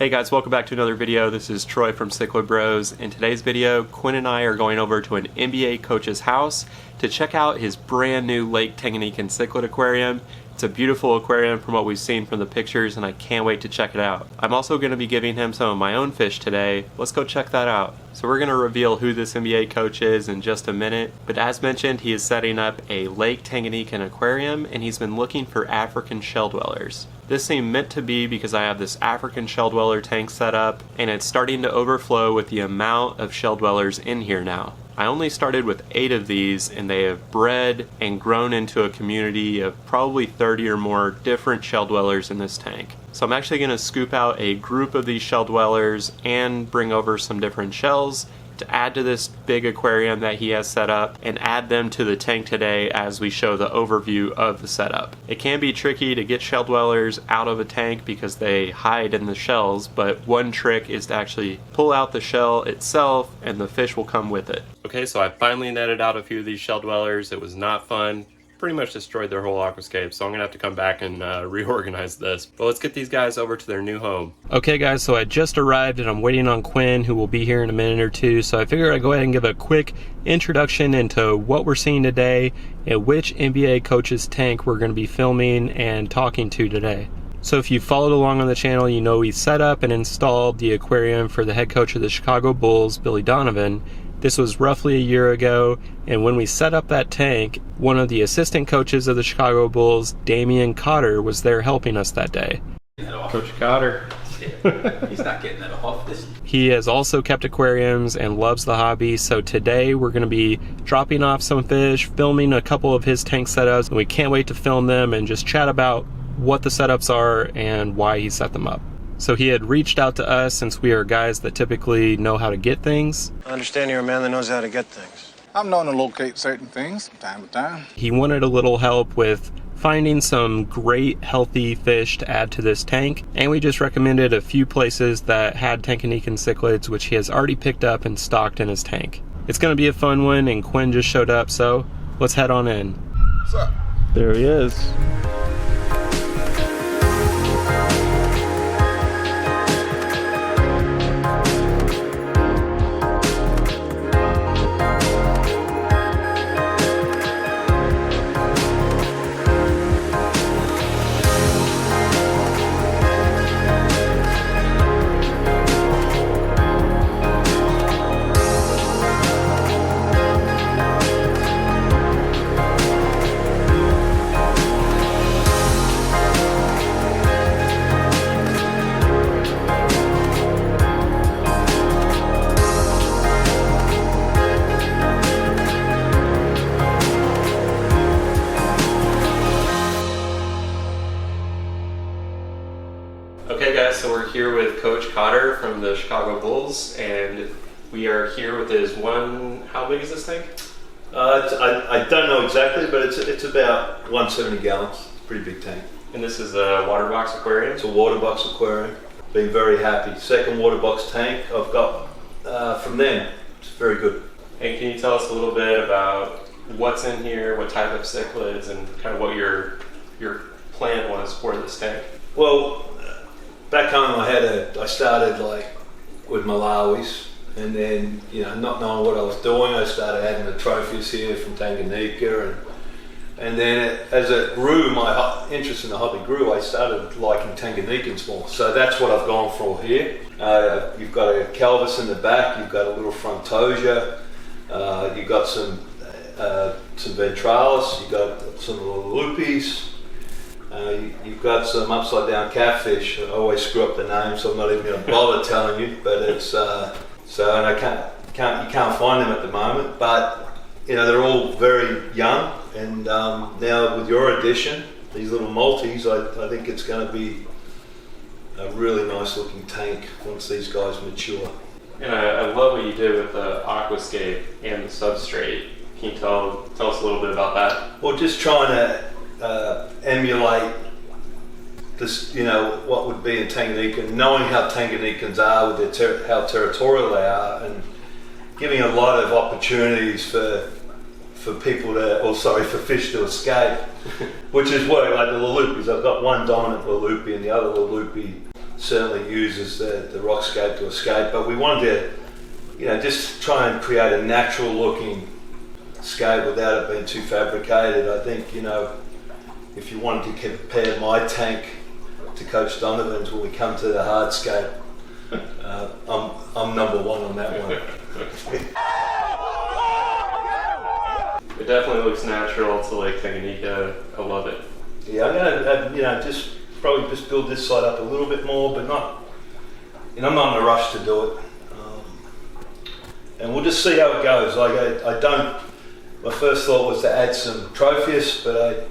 Hey guys, welcome back to another video. This is Troy from Cichlid Bros. In today's video, Quinn and I are going over to an NBA coach's house to check out his brand new Lake Tanganyika Cichlid Aquarium. It's a beautiful aquarium from what we've seen from the pictures, and I can't wait to check it out. I'm also going to be giving him some of my own fish today. Let's go check that out. So we're going to reveal who this NBA coach is in just a minute, but as mentioned, he is setting up a Lake Tanganyika Aquarium, and he's been looking for African shell dwellers. This seemed meant to be because I have this African shell dweller tank set up, and it's starting to overflow with the amount of shell dwellers in here now. I only started with 8 of these, and they have bred and grown into a community of probably 30 or more different shell dwellers in this tank. So I'm actually going to scoop out a group of these shell dwellers and bring over some different shells to add to this big aquarium that he has set up and add them to the tank today as we show the overview of the setup. It can be tricky to get shell dwellers out of a tank because they hide in the shells, but one trick is to actually pull out the shell itself and the fish will come with it. Okay, so I finally netted out a few of these shell dwellers. It was not fun. Pretty much destroyed their whole aquascape, so I'm gonna have to come back and reorganize this. But let's get these guys over to their new home. Okay guys, so I just arrived and I'm waiting on Quinn, who will be here in a minute or two, so I figured I'd go ahead and give a quick introduction into what we're seeing today and which NBA coach's tank we're gonna be filming and talking to today. So if you followed along on the channel, you know we set up and installed the aquarium for the head coach of the Chicago Bulls, Billy Donovan. This was roughly a year ago, and when we set up that tank, one of the assistant coaches of the Chicago Bulls, Damian Cotter, was there helping us that day. Coach Cotter. He's not getting that off. He has also kept aquariums and loves the hobby, so today we're going to be dropping off some fish, filming a couple of his tank setups, and we can't wait to film them and just chat about what the setups are and why he set them up. So he had reached out to us since we are guys that typically know how to get things. I understand you're a man that knows how to get things. I'm known to locate certain things from time to time. He wanted a little help with finding some great healthy fish to add to this tank, and we just recommended a few places that had Tanganyikan cichlids, which he has already picked up and stocked in his tank. It's going to be a fun one, and Quinn just showed up, so let's head on in. What's up? There he is. Okay guys, so we're here with Coach Cotter from the Chicago Bulls, and we are here with his how big is this tank? I don't know exactly, but it's about 170 gallons. It's a pretty big tank. And this is a Waterbox aquarium? It's a Waterbox aquarium. Been very happy. Second Waterbox tank I've got from them. It's very good. And can you tell us a little bit about what's in here, what type of cichlids, and kind of what your plan was for this tank? Well, back home I started like with Malawis, and then not knowing what I was doing, I started adding the trophies here from Tanganyikan, and then as it grew, my interest in the hobby grew, I started liking Tanganyikans more. So that's what I've gone for here. You've got a Calvus in the back, you've got a little frontosia, you've got some ventralis, you've got some little loopies. You've got some upside down catfish. I always screw up the name, so I'm not even going to bother telling you. But it's and I you can't find them at the moment. But they're all very young, and now with your addition, these little multis, I think it's going to be a really nice looking tank once these guys mature. And I love what you did with the aquascape and the substrate. Can you tell us a little bit about that? Well, just trying to emulate this, what would be in Tanganyikan, knowing how Tanganyikans are with how territorial they are, and giving a lot of opportunities for fish to escape, which is what, like the Lalupis. I've got one dominant Lalupi and the other Lalupi certainly uses the rockscape to escape, but we wanted to, just try and create a natural looking scape without it being too fabricated. I think, if you wanted to compare my tank to Coach Donovan's when we come to the hardscape, I'm number one on that one. It definitely looks natural to Lake Tanganyika. I love it. Yeah, I'm gonna, probably just build this side up a little bit more, but not, I'm not in a rush to do it. And we'll just see how it goes. My first thought was to add some trophies, but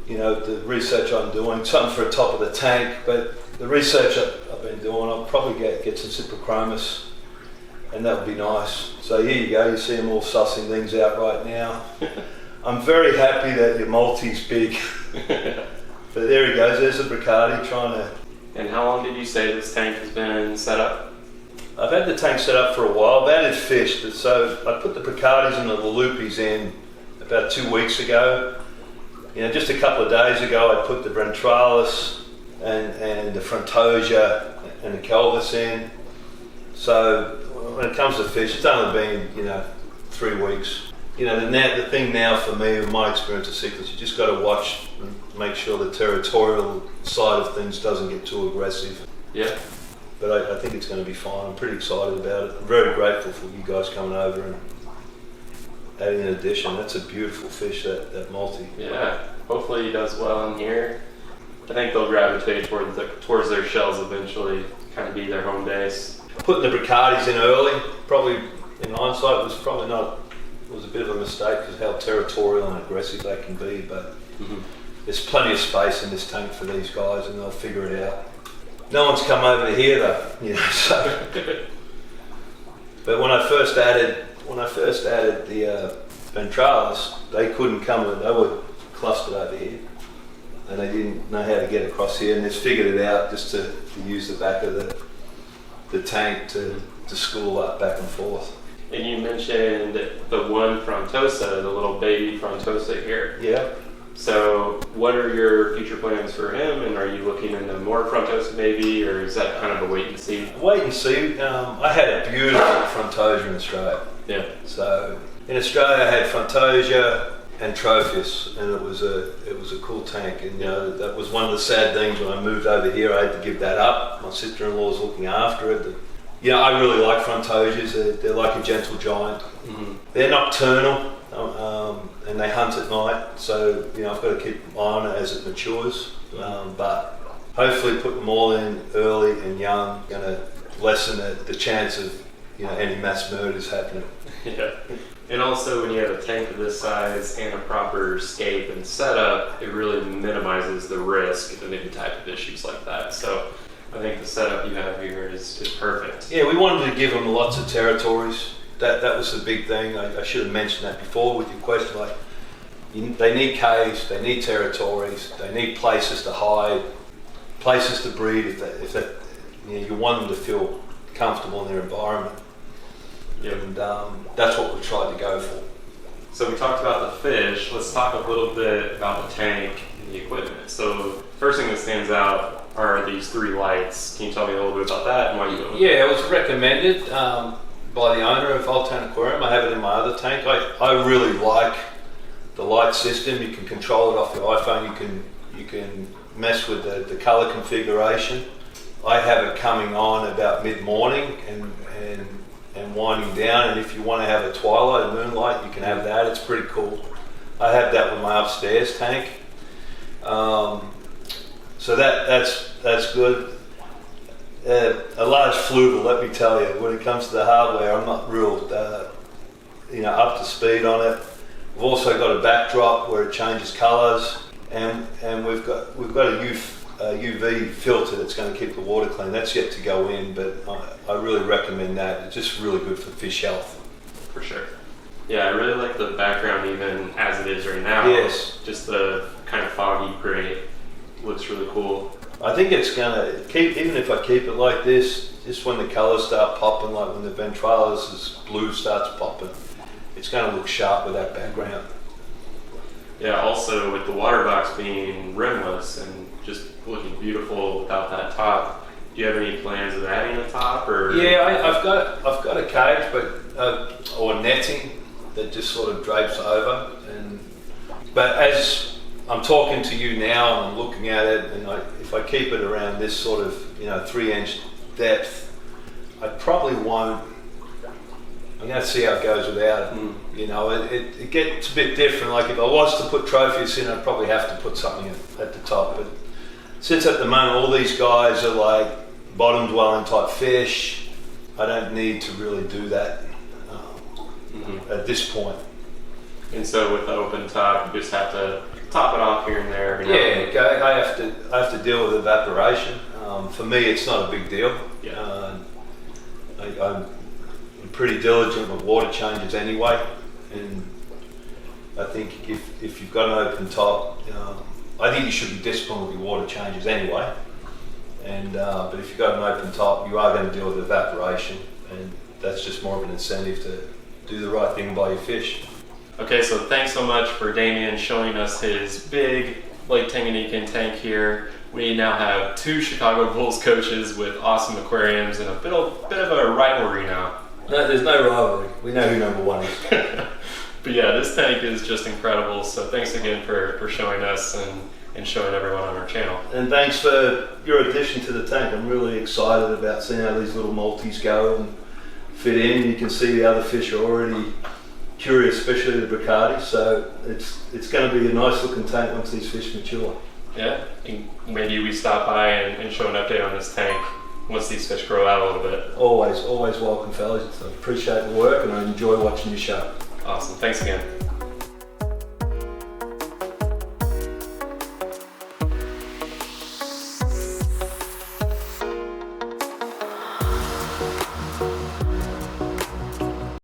the research I'm doing, something for the top of the tank, but the research I've been doing, I'll probably get some cyprechromis, and that would be nice. So here you go, you see them all sussing things out right now. I'm very happy that your multi's big. But there he goes, there's a Bacardi trying to... And how long did you say this tank has been set up? I've had the tank set up for a while. I've added fish, so I put the Bacardis and the Lupis in about 2 weeks ago. Just a couple of days ago I put the Ventralis and the Frontosia and the Calvis in. So when it comes to fish, it's only been 3 weeks. The thing now for me, with my experience of cichlids, you just got to watch and make sure the territorial side of things doesn't get too aggressive. Yeah. But I think it's going to be fine. I'm pretty excited about it. I'm very grateful for you guys coming over and adding an addition. That's a beautiful fish, that multi. Yeah, hopefully he does well in here. I think they'll gravitate towards their shells eventually, kind of be their home base. Putting the Bricardis in early, probably in hindsight, was a bit of a mistake because how territorial and aggressive they can be, but there's plenty of space in this tank for these guys and they'll figure it out. No one's come over to here though, so. But when I first added the Ventralis, they couldn't come in, they were clustered over here. And they didn't know how to get across here, and they figured it out just to use the back of the tank to school up back and forth. And you mentioned the one Frontosa, the little baby Frontosa here. Yeah. So what are your future plans for him, and are you looking into more Frontosa maybe, or is that kind of a wait and see? Wait and see. I had a beautiful Frontosia in Australia. Yeah. So in Australia I had Frontosia and Tropheus, and it was a cool tank, and that was one of the sad things when I moved over here. I had to give that up. My sister-in-law's looking after it. I really like Frontosias. They're like a gentle giant. Mm-hmm. They're nocturnal, and they hunt at night, so I've got to keep an eye on it as it matures. But hopefully put them all in early and young, going to lessen the chance of any mass murders happening. Yeah. And also when you have a tank of this size and a proper scape and setup, it really minimizes the risk of any type of issues like that. So I think the setup you have here is perfect. Yeah, we wanted to give them lots of territories. That was the big thing. I should have mentioned that before with your question. They need caves, they need territories, they need places to hide, places to breed. If you want them to feel comfortable in their environment. Yep. And that's what we tried to go for. So we talked about the fish. Let's talk a little bit about the tank and the equipment. So first thing that stands out are these 3 lights. Can you tell me a little bit about that and why you do it? Yeah, it was recommended by the owner of Lake Tanganyika Aquarium. I have it in my other tank. I really like the light system. You can control it off your iPhone. You can mess with the color configuration. I have it coming on about mid-morning and winding down, and if you want to have a twilight, a moonlight, you can have that. It's pretty cool. I have that with my upstairs tank. So that's good. A large fluval, let me tell you, when it comes to the hardware, I'm not real up to speed on it. We've also got a backdrop where it changes colours, and we've got a UV filter that's going to keep the water clean. That's yet to go in, but I really recommend that. It's just really good for fish health. For sure. Yeah, I really like the background even as it is right now. Yes. Just the kind of foggy gray looks really cool. I think it's going to keep, even if I keep it like this, just when the colours start popping, like when the Ventralis' blue starts popping, it's going to look sharp with that background. Yeah, also with the Waterbox being rimless and just looking beautiful without that top, Do you have any plans of adding a top, or? Yeah, I've got a cage, but or netting that just sort of drapes over. But as I'm talking to you now and I'm looking at it, and if I keep it around this sort of 3-inch depth, I probably won't. I'm going to see how it goes without it. It gets a bit different. Like if I was to put trophies in, I'd probably have to put something at the top. But since at the moment all these guys are like bottom dwelling type fish, I don't need to really do that at this point. And so with the open top, you just have to top it off here and there. Yeah, I have to deal with evaporation. For me, it's not a big deal. Yeah. I'm pretty diligent with water changes anyway, and I think if you've got an open top, I think you should be disciplined with your water changes anyway. And but if you've got an open top, you are going to deal with evaporation, and that's just more of an incentive to do the right thing by your fish. Okay, so thanks so much for Damian showing us his big Lake Tanganyika tank here. We now have 2 Chicago Bulls coaches with awesome aquariums and a bit of a rivalry now. No, there's no rivalry. We know who number 1 is. But yeah, this tank is just incredible. So thanks again for showing us and showing everyone on our channel. And thanks for your addition to the tank. I'm really excited about seeing how these little multis go and fit in. You can see the other fish are already curious, especially the Bacardi. So it's going to be a nice looking tank once these fish mature. Yeah, and maybe we stop by and show an update on this tank once these fish grow out a little bit. Always welcome, fellas. I appreciate the work and I enjoy watching your show. Awesome, thanks again.